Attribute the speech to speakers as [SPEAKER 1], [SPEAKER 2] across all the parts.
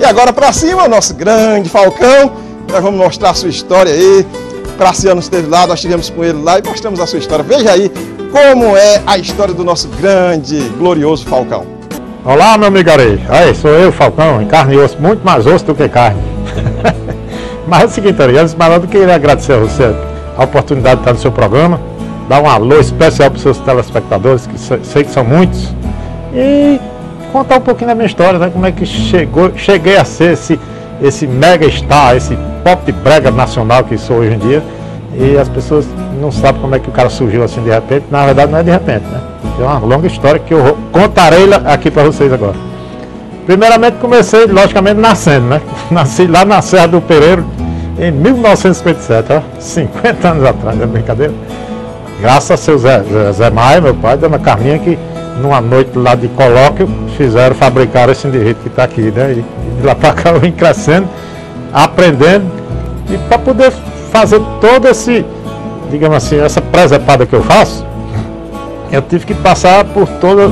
[SPEAKER 1] E agora para cima, nosso grande Falcão, nós vamos mostrar a sua história aí. Graciano esteve lá, nós estivemos com ele lá e mostramos a sua história. Veja aí como é a história do nosso grande, glorioso Falcão.
[SPEAKER 2] Olá, meu amigo Arei. Aí, sou eu, Falcão, em carne e osso, muito mais osso do que carne. Mas é o seguinte, Arei, antes de mais nada, eu queria agradecer a você a oportunidade de estar no seu programa, dar um alô especial para os seus telespectadores, que sei que são muitos, e contar um pouquinho da minha história, né? Como é que cheguei a ser esse mega star, esse pop brega nacional que sou hoje em dia, e as pessoas não sabem como é que o cara surgiu assim de repente. Na verdade não é de repente, né? É uma longa história que eu contarei aqui para vocês agora. Primeiramente comecei, logicamente, nascendo, né? Nasci lá na Serra do Pereiro em 1957, ó, 50 anos atrás, é brincadeira. Graças a seu Zé Maia, meu pai, dona Carminha, que numa noite lá de colóquio fabricaram esse indivíduo que está aqui, né? E de lá para cá eu vim crescendo, aprendendo, e para poder fazer todo esse, digamos assim, essa presepada que eu faço, eu tive que passar por todas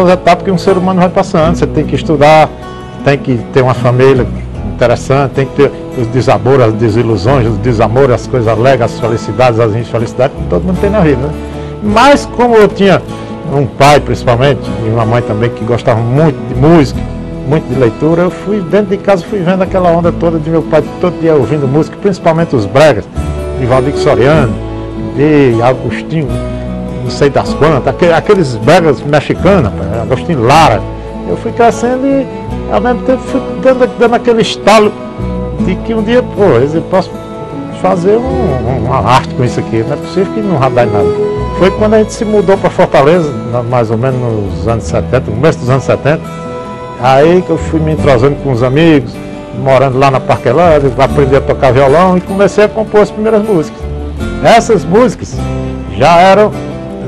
[SPEAKER 2] as etapas que um ser humano vai passando. Você tem que estudar, tem que ter uma família interessante, tem que ter os desamores, as desilusões, os desamores, as coisas alegres, as felicidades, as infelicidades, que todo mundo tem na vida, né? Mas como eu tinha um pai, principalmente, e uma mãe também, que gostava muito de música, muito de leitura, eu fui dentro de casa, fui vendo aquela onda toda de meu pai todo dia ouvindo música, principalmente os bregas, de Valdir Soriano, de Agostinho, não sei das quantas, aqueles bregas mexicanos, Agostinho Lara. Eu fui crescendo e ao mesmo tempo fui dando aquele estalo de que um dia, pô, eu posso fazer uma arte com isso aqui, não é possível que não vai dar nada. Foi quando a gente se mudou para Fortaleza, mais ou menos nos anos 70, no começo dos anos 70, aí que eu fui me entrosando com os amigos, morando lá na Parquelândia, aprendi a tocar violão e comecei a compor as primeiras músicas. Essas músicas já eram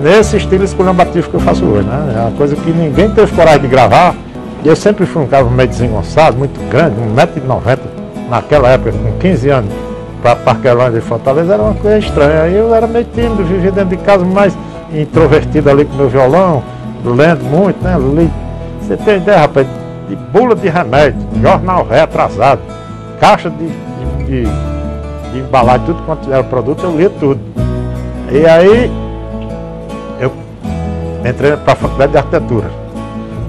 [SPEAKER 2] nesse estilo esculhambativo que eu faço hoje, né? É uma coisa que ninguém teve coragem de gravar. Eu sempre fui um cara meio desengonçado, muito grande, 1,90 m naquela época, com 15 anos, para Parquelândia e Fortaleza era uma coisa estranha. Aí eu era meio tímido, vivia dentro de casa mais introvertido ali com meu violão, lendo muito, né? Você tem ideia, rapaz, de bula de remédio, jornal reatrasado, caixa de embalagem, tudo quanto era produto, eu lia tudo. E aí eu entrei para a faculdade de arquitetura.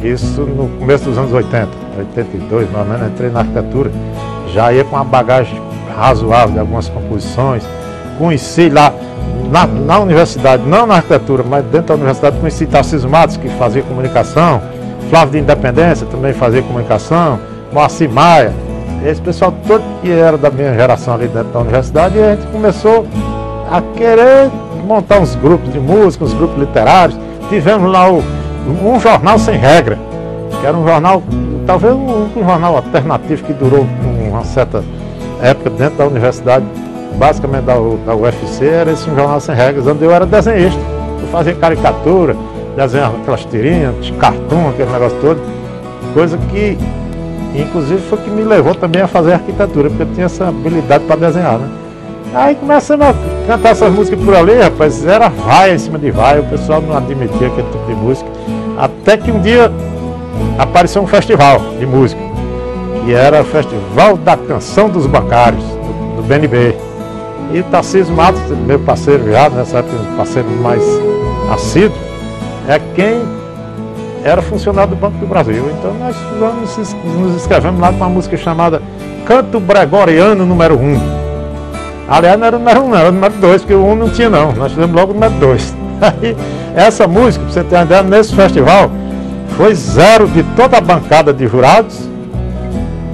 [SPEAKER 2] Isso no começo dos anos 80, 82, mais ou menos, entrei na arquitetura. Já ia com uma bagagem razoável de algumas composições. Conheci lá na universidade, não na arquitetura, mas dentro da universidade, conheci Tarcísio Matos, que fazia comunicação, Flávio de Independência também fazia comunicação, Moacir Maia, esse pessoal todo que era da minha geração ali dentro da universidade, e a gente começou a querer montar uns grupos de música, uns grupos literários. Tivemos lá um jornal sem regra, que era um jornal, talvez um jornal alternativo que durou uma certa época dentro da universidade, basicamente da UFC, era esse um jornal sem regras, onde eu era desenhista. Eu fazia caricatura, desenhava aquelas tirinhas, cartoon, aquele negócio todo, coisa que inclusive foi que me levou também a fazer arquitetura, porque eu tinha essa habilidade para desenhar, né? Aí começamos a cantar essas músicas por ali, rapaz, era vaia em cima de vaia, o pessoal não admitia aquele tipo de música. Até que um dia apareceu um festival de música, que era o Festival da Canção dos Bancários, do BNB. E o Tarcísio Matos, meu parceiro já, nessa época, um parceiro mais assíduo, é quem era funcionário do Banco do Brasil. Então nós nos inscrevemos lá com uma música chamada Canto Gregoriano número 1. Aliás, não era o número 1, não, era o número 2, porque o 1 não tinha não, nós fizemos logo o número 2. Aí, essa música, para você ter uma ideia, nesse festival, foi zero de toda a bancada de jurados,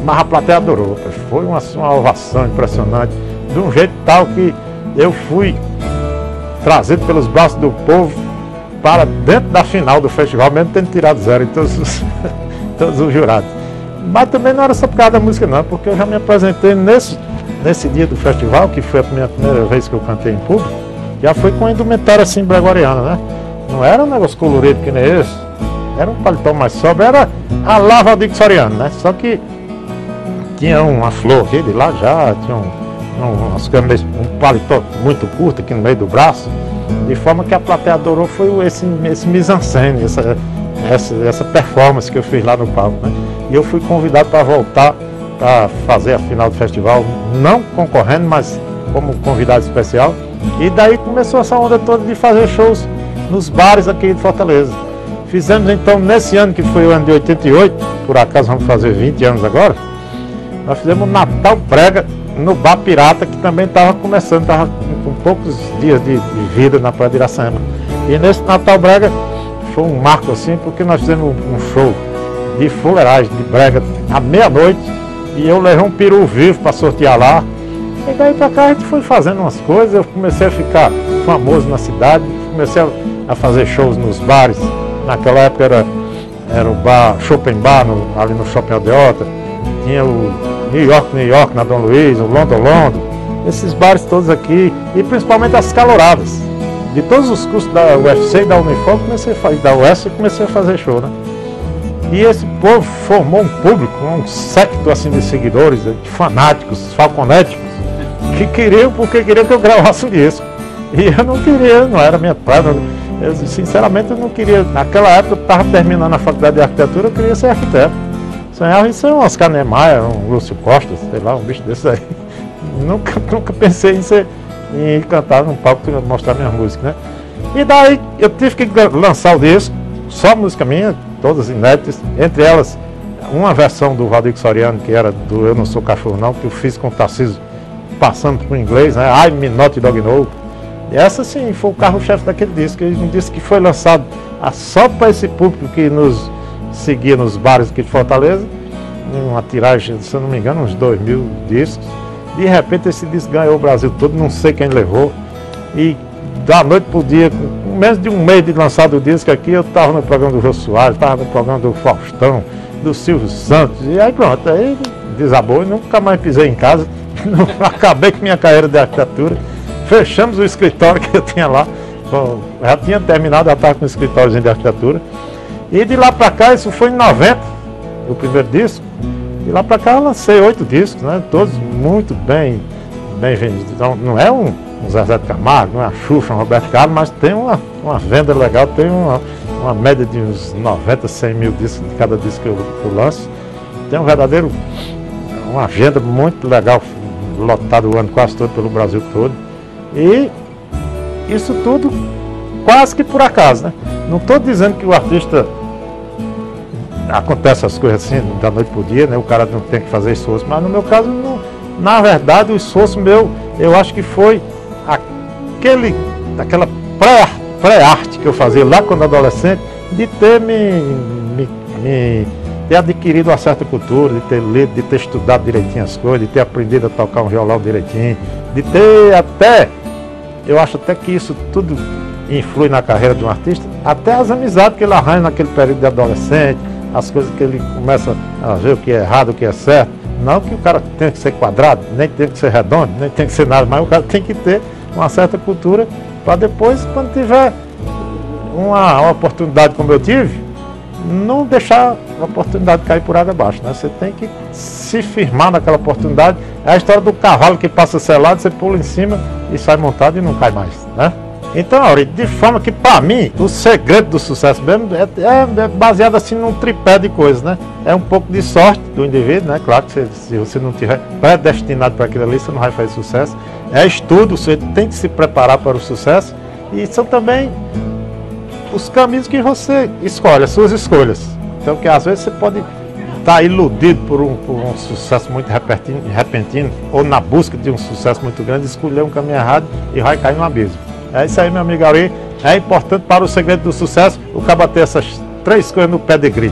[SPEAKER 2] mas a plateia adorou. Foi uma ovação impressionante, de um jeito tal que eu fui trazido pelos braços do povo para dentro da final do festival, mesmo tendo tirado zero em todos os jurados. Mas também não era só por causa da música não, porque eu já me apresentei nesse dia do festival, que foi a minha primeira vez que eu cantei em público, já foi com a indumentária assim gregoriana, né? Não era um negócio colorido que nem esse, era um paletó mais sóbrio, era a lá Valdir Soriano, né? Só que tinha uma flor aqui de lá já, tinha um paletó muito curto aqui no meio do braço, de forma que a plateia adorou. Foi esse mise-en-scène, essa performance que eu fiz lá no palco, né? E eu fui convidado para voltar a fazer a final do festival, não concorrendo, mas como convidado especial. E daí começou essa onda toda de fazer shows nos bares aqui de Fortaleza. Fizemos então nesse ano, que foi o ano de 88, por acaso vamos fazer 20 anos agora, nós fizemos o Natal Brega no Bar Pirata, que também estava começando, estava com poucos dias de vida na Praia de Iracema. E nesse Natal Brega foi um marco assim, porque nós fizemos um show de fuleiragem, de brega, à meia-noite, e eu levei um peru vivo para sortear lá. E daí para cá a gente foi fazendo umas coisas, eu comecei a ficar famoso na cidade, comecei a fazer shows nos bares. Naquela época era o bar, Chopin Bar, ali no Shopping Aldeota, tinha o New York na Dom Luiz, o London, esses bares todos aqui, e principalmente as caloradas. De todos os cursos da UFC e da Unifor, da UES, comecei a fazer show, né? E esse povo formou um público, um séquito assim de seguidores, de fanáticos, falconéticos, que queriam que eu gravasse um disco. E eu não queria, não era minha praia. Eu, sinceramente, eu não queria. Naquela época eu estava terminando a faculdade de arquitetura, eu queria ser arquiteto. Sonhava em ser um Oscar Niemeyer, um Lúcio Costa, sei lá, um bicho desse aí. Nunca pensei em cantar num palco e mostrar minha música, né? E daí eu tive que lançar o disco, só música minha, todas inéditas, entre elas uma versão do Valdir Soriano, que era do Eu Não Sou Cachorro Não, que eu fiz com o Tarcísio passando para o inglês, né? I Me Not Dog No. E essa sim foi o carro-chefe daquele disco, um disco que foi lançado só para esse público que nos seguia nos bares aqui de Fortaleza, uma tiragem, se eu não me engano, uns 2.000 discos. De repente esse disco ganhou o Brasil todo, não sei quem levou, e da noite para o dia, com menos de um mês de lançado o disco aqui, eu estava no programa do Jô Soares, estava no programa do Faustão, do Silvio Santos, e aí pronto, aí desabou e nunca mais pisei em casa, acabei com minha carreira de arquitetura, fechamos o escritório que eu tinha lá, já tinha terminado, já estava com o escritóriozinho de arquitetura, e de lá para cá, isso foi em 90, o primeiro disco. De lá para cá eu lancei 8 discos, né? Todos muito bem vendidos. Então, não é um Zezé de Camargo, não é a Xuxa, um Roberto Carlos, mas tem uma venda legal, tem uma média de uns 90, 100 mil discos de cada disco que eu lanço. Tem uma agenda muito legal, lotado o ano quase todo pelo Brasil todo. E isso tudo quase que por acaso, né? Não estou dizendo que o artista acontece as coisas assim, da noite para o dia, né? O cara não tem que fazer esforço, mas no meu caso, não, na verdade, o esforço meu, eu acho que foi aquela pré-arte que eu fazia lá quando adolescente, de ter ter adquirido uma certa cultura, de ter lido, de ter estudado direitinho as coisas, de ter aprendido a tocar um violão direitinho, de ter até, eu acho até que isso tudo influi na carreira de um artista, até as amizades que ele arranja naquele período de adolescente, as coisas que ele começa a ver o que é errado, o que é certo. Não que o cara tenha que ser quadrado, nem tem que ser redondo, nem tem que ser nada, mas o cara tem que ter uma certa cultura para depois, quando tiver uma oportunidade como eu tive, não deixar a oportunidade cair por água abaixo, né? Você tem que se firmar naquela oportunidade. É a história do cavalo que passa selado, você pula em cima e sai montado e não cai mais, né? Então, Auri, de forma que, para mim, o segredo do sucesso mesmo é baseado assim num tripé de coisas, né? É um pouco de sorte do indivíduo, né? Claro que se você não estiver predestinado para aquilo ali, você não vai fazer sucesso. É estudo, você tem que se preparar para o sucesso. E são também os caminhos que você escolhe, as suas escolhas. Então, que às vezes você pode estar iludido por um sucesso muito repentino, ou na busca de um sucesso muito grande, escolher um caminho errado e vai cair no abismo. É isso aí, meu amigo Auri. É importante para o segredo do sucesso o cara ter essas 3 coisas no pedigree.